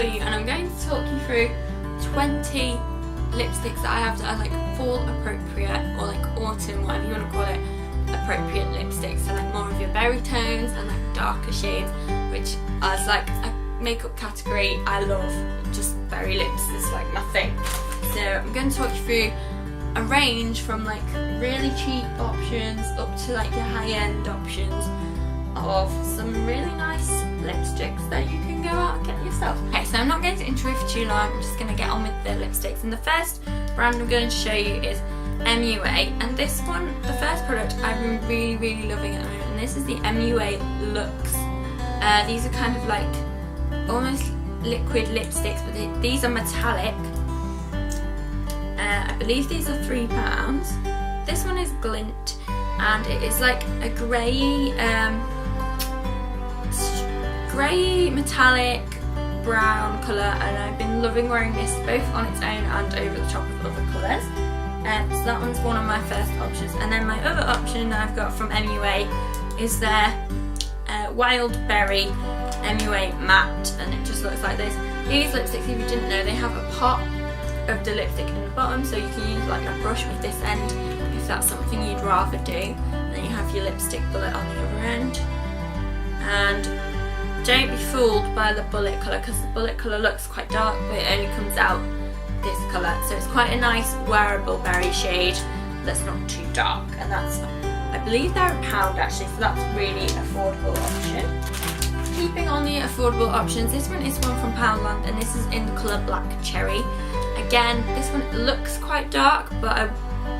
you, and I'm going to talk you through 20 lipsticks that I have that are like fall appropriate, or like autumn, whatever you want to call it, appropriate lipsticks. So like more of your berry tones and like darker shades, which as like a makeup category I love. Just berry lips is like my thing. So I'm going to talk you through a range from like really cheap options up to like your high-end options of some really nice lipsticks that you can go out and get yourself. Okay, so I'm not going to intro for too long, I'm just going to get on with the lipsticks. And the first brand I'm going to show you is MUA, and this one, the first product I've been really loving at the moment, and this is the MUA Luxe. These are kind of like almost liquid lipsticks, but these are metallic. I believe these are £3. This one is Glint, and it is like a grey metallic brown colour, and I've been loving wearing this both on its own and over the top of other colours. So that one's one of my first options. And then my other option I've got from MUA is their Wild Berry MUA Matte, and it just looks like this. These lipsticks, if you didn't know, they have a pot of the lipstick in the bottom, so you can use like a brush with this end if that's something you'd rather do. And then you have your lipstick bullet on the other end. And don't be fooled by the bullet colour, because the bullet colour looks quite dark, but it only comes out this colour. So it's quite a nice wearable berry shade that's not too dark, and that's, I believe they're £1 actually, so that's really affordable option. Keeping on the affordable options, this one is one from Poundland, and this is in the colour Black Cherry. Again, this one looks quite dark, but I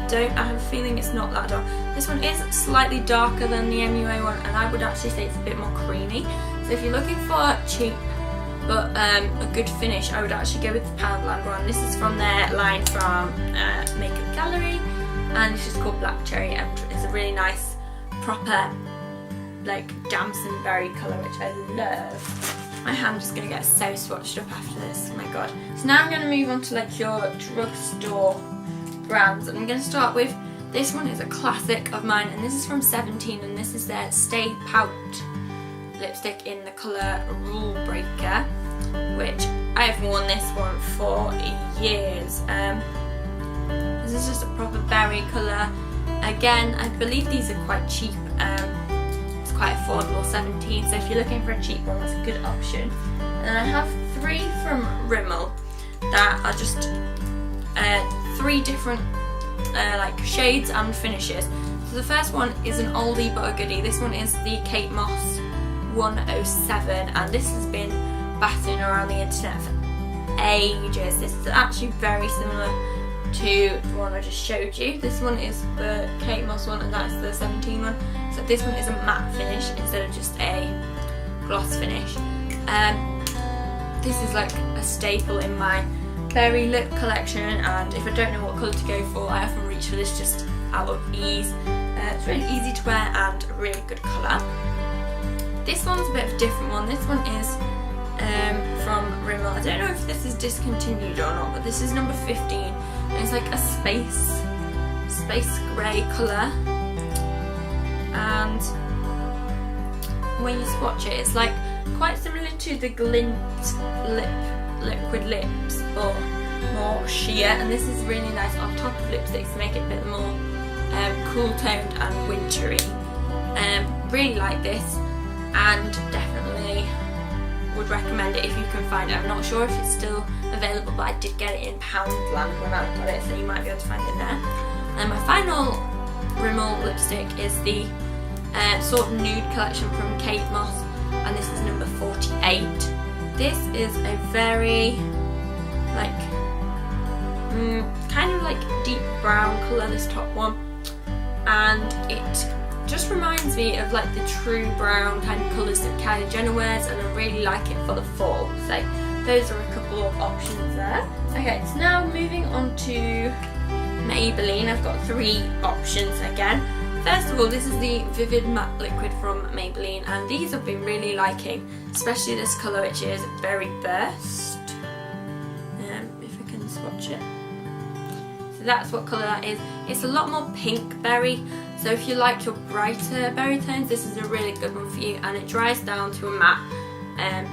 have a feeling it's not that dark. This one is slightly darker than the MUA one, and I would actually say it's a bit more creamy. So if you're looking for cheap but a good finish, I would actually go with the Poundland one. This is from their line from Makeup Gallery, and this is called Black Cherry, and it's a really nice proper like damson berry colour, which I love. My hand's just going to get so swatched up after this, oh my god. So now I'm going to move on to like your drugstore brands, and I'm going to start with, this one is a classic of mine, and this is from 17, and this is their Stay Pout lipstick in the colour Rule Breaker, which I have worn this one for years. This is just a proper berry colour. Again, I believe these are quite cheap. It's quite affordable, 17, so if you're looking for a cheap one, that's a good option. And then I have 3 from Rimmel that are just 3 different like shades and finishes. So the first one is an oldie but a goodie. This one is the Kate Moss 107, and this has been battering around the internet for ages. This is actually very similar to the one I just showed you. This one is the Kate Moss one, and that's the 17 one. So this one is a matte finish instead of just a gloss finish. This is like a staple in my berry lip collection, and if I don't know what colour to go for, I often reach for this just out of ease. It's really easy to wear and a really good colour. This one's a bit of a different one. This one is from Rimmel. I don't know if this is discontinued or not, but this is number 15. And it's like a space grey colour. And when you swatch it, it's like quite similar to the Glint liquid lips, but more sheer. And this is really nice on top of lipsticks to make it a bit more cool toned and wintry. Really like this, and definitely would recommend it if you can find it. I'm not sure if it's still available, but I did get it in Poundland when I got it, so you might be able to find it there. And my final Rimmel lipstick is the sort of nude collection from Kate Moss, and this is number 48. This is a very like kind of like deep brown colour, this top one, and it just reminds me of like the true brown kind of colours that Kylie Jenner wears, and I really like it for the fall. So those are a couple of options there. Okay, so now moving on to Maybelline. I've got 3 options again. First of all, this is the Vivid Matte Liquid from Maybelline, and these I've been really liking, especially this colour, which is Berry Burst. If I can swatch it. So that's what colour that is. It's a lot more pink berry, so if you like your brighter berry tones, this is a really good one for you, and it dries down to a matte and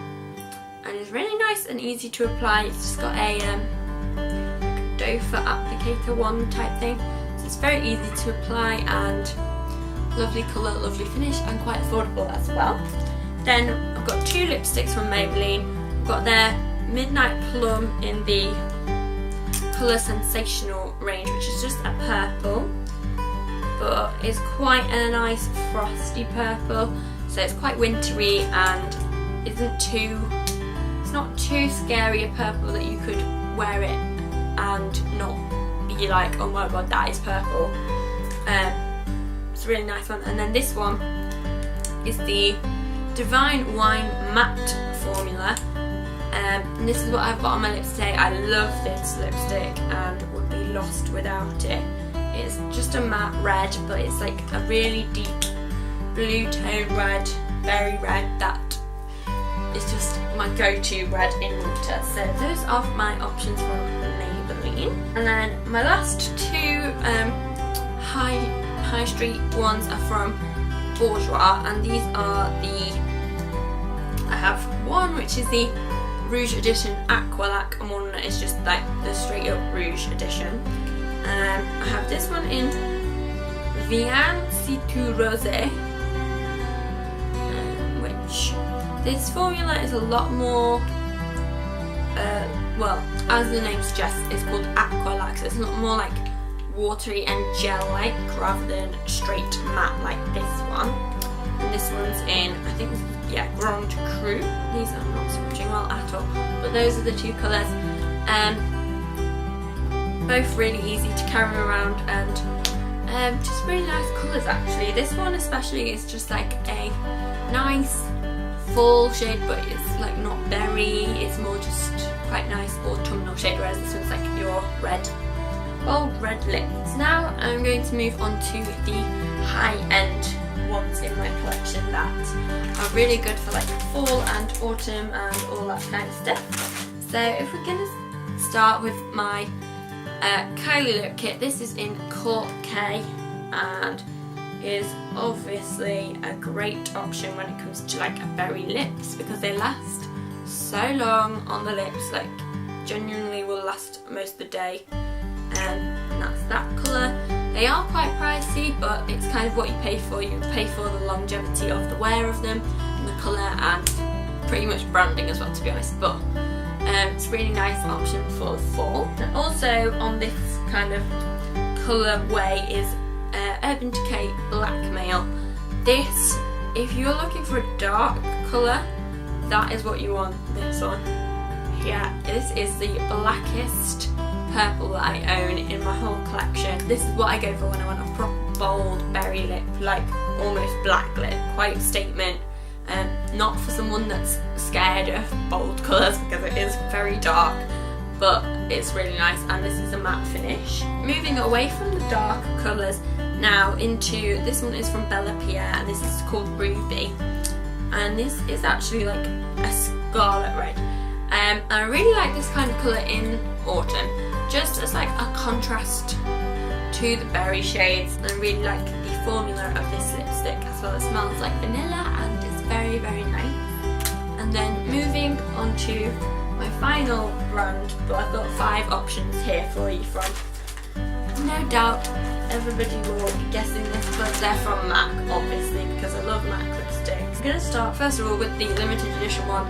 is really nice and easy to apply. It's just got a doe foot applicator wand type thing, so it's very easy to apply and lovely colour, lovely finish, and quite affordable as well. Then I've got two lipsticks from Maybelline. I've got their Midnight Plum in the Colour Sensational range, which is just a purple, but it's quite a nice frosty purple, so it's quite wintry and it's not too scary a purple that you could wear it and not be like, oh my god, that is purple. It's a really nice one. And then this one is the Divine Wine Matte formula, and this is what I've got on my lips today. I love this lipstick and would be lost without it. It's just a matte red, but it's like a really deep blue tone red, berry red, that is just my go-to red in winter. So those are my options from Maybelline. And then my last two high street ones are from Bourjois, and these are I have one which is the Rouge Edition Aqualac, and one that is just like the straight up Rouge Edition. I have this one in Viens Si Tu Rosé, which this formula is a lot more, well, as the name suggests, it's called Aqualac, so it's not more like watery and gel-like rather than straight matte like this one. And this one's in, I think, Grand Cru. These are not swatching well at all, but those are the two colours. Both really easy to carry around and just really nice colours actually. This one especially is just like a nice fall shade, but it's like not berry, it's more just quite nice autumnal shade, whereas this one's like your bold red lip. So now I'm going to move on to the high-end ones in my collection that are really good for like fall and autumn and all that kind of stuff. So if we're going to start with my Kylie lip kit, this is in Court K and is obviously a great option when it comes to like berry lips, because they last so long on the lips, like genuinely will last most of the day. And that's that colour. They are quite pricey, but it's kind of what you pay for. You pay for the longevity of the wear of them, and the colour, and pretty much branding as well, to be honest. But it's a really nice option for the fall. And also on this kind of colour way is Urban Decay Blackmail. This, if you're looking for a dark colour, that is what you want, this one. Yeah, this is the blackest purple that I own in my whole collection. This is what I go for when I want a proper bold berry lip, like almost black lip, quite statement. Not for someone that's scared of bold colours, because it is very dark, but it's really nice, and this is a matte finish. Moving away from the dark colours now into, this one is from Bella Pierre, and this is called Ruby, and this is actually like a scarlet red. I really like this kind of colour in autumn, just as like a contrast to the berry shades. I really like the formula of this lipstick as well. It smells like vanilla and it's very, very nice. And then moving on to my final brand, but I've got 5 options here for you from. No doubt everybody will be guessing this, but they're from MAC, obviously, because I love MAC lipsticks. I'm going to start first of all with the limited edition one.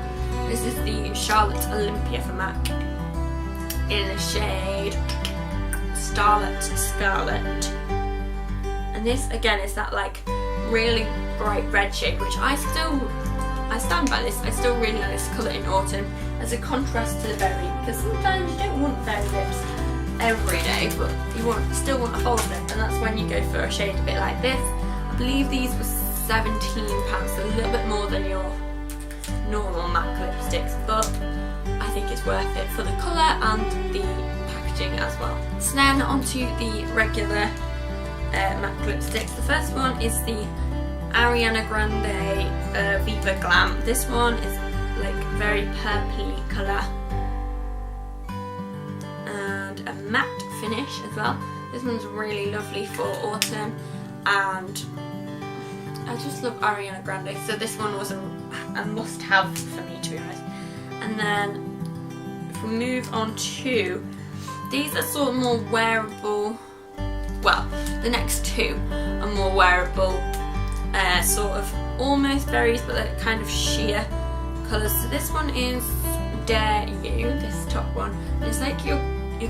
This is the Charlotte Olympia from MAC in the shade Starlet Scarlet. And this again is that like really bright red shade, which I stand by this. I still really like this colour in autumn as a contrast to the berry, because sometimes you don't want berry lips every day, but you still want a bold lip, and that's when you go for a shade a bit like this. I believe these were £17, so a little bit more than your normal MAC lipsticks, but I think it's worth it for the colour and the packaging as well. So then onto the regular MAC lipsticks. The first one is the Ariana Grande Viva Glam. This one is like very purpley colour and a matte finish as well. This one's really lovely for autumn, and I just love Ariana Grande, so this one was a must-have for me, to be honest. And then if we move on to, these are sort of more wearable, well, the next two are more wearable, sort of almost berries, but they're kind of sheer colours. So this one is Dare You, this top one. It's like you're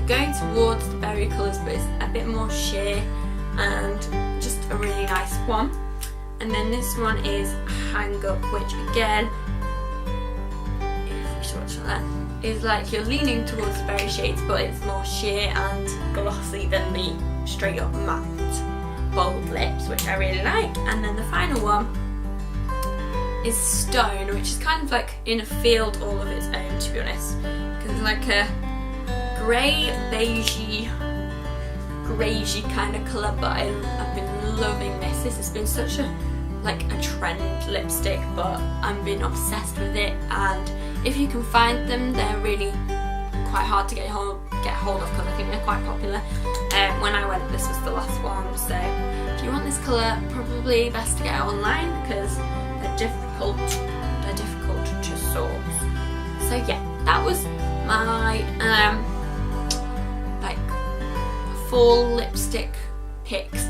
going towards the berry colours, but it's a bit more sheer and just a really nice one. And then this one is Hang Up, which again, if we swatch that, is like you're leaning towards the berry shades, but it's more sheer and glossy than the straight up matte bold lips, which I really like. And then the final one is Stone, which is kind of like in a field all of its own, to be honest, because it's like a grey, beigey kind of colour, but I've been loving this. This has been such a trend lipstick, but I've been obsessed with it, and if you can find them, they're really quite hard to get hold of because I think they're quite popular. When I went, this was the last one, so if you want this colour, probably best to get it online because they're difficult to source. So yeah, that was my full lipstick picks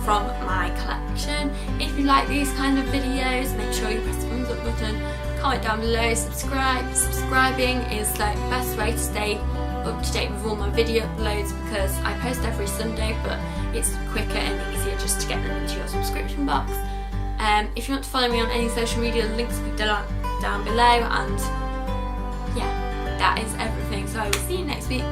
from my collection. If you like these kind of videos, make sure you press the thumbs up button, comment down below, subscribe. Subscribing is like the best way to stay up to date with all my video uploads because I post every Sunday, but it's quicker and easier just to get them into your subscription box. If you want to follow me on any social media, the links will be down below, and yeah, that is everything. So I will see you next week.